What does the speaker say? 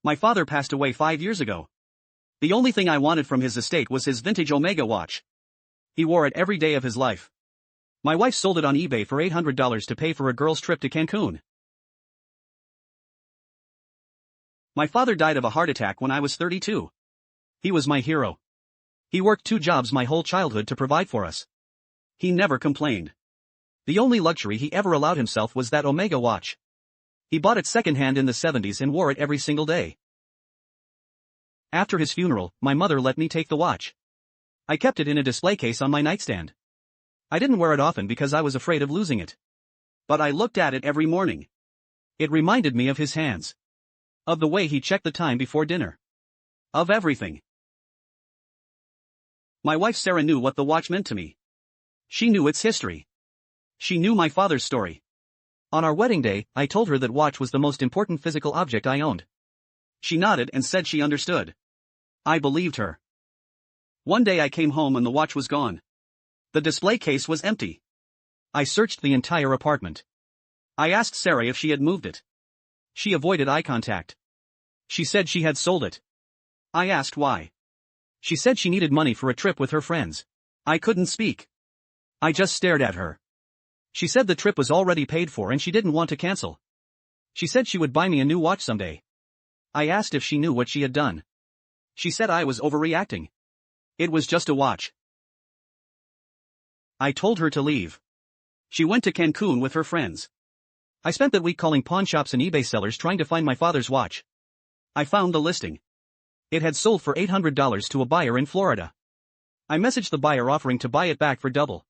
My father passed away 5 years ago. The only thing I wanted from his estate was his vintage Omega watch. He wore it every day of his life. My wife sold it on eBay for $800 to pay for a girl's trip to Cancun. My father died of a heart attack when I was 32. He was my hero. He worked 2 jobs my whole childhood to provide for us. He never complained. The only luxury he ever allowed himself was that Omega watch. He bought it secondhand in the 70s and wore it every single day. After his funeral, my mother let me take the watch. I kept it in a display case on my nightstand. I didn't wear it often because I was afraid of losing it. But I looked at it every morning. It reminded me of his hands. Of the way he checked the time before dinner. Of everything. My wife Sarah knew what the watch meant to me. She knew its history. She knew my father's story. On our wedding day, I told her that watch was the most important physical object I owned. She nodded and said she understood. I believed her. One day I came home and the watch was gone. The display case was empty. I searched the entire apartment. I asked Sarah if she had moved it. She avoided eye contact. She said she had sold it. I asked why. She said she needed money for a trip with her friends. I couldn't speak. I just stared at her. She said the trip was already paid for and she didn't want to cancel. She said she would buy me a new watch someday. I asked if she knew what she had done. She said I was overreacting. It was just a watch. I told her to leave. She went to Cancun with her friends. I spent that week calling pawn shops and eBay sellers trying to find my father's watch. I found the listing. It had sold for $800 to a buyer in Florida. I messaged the buyer offering to buy it back for double.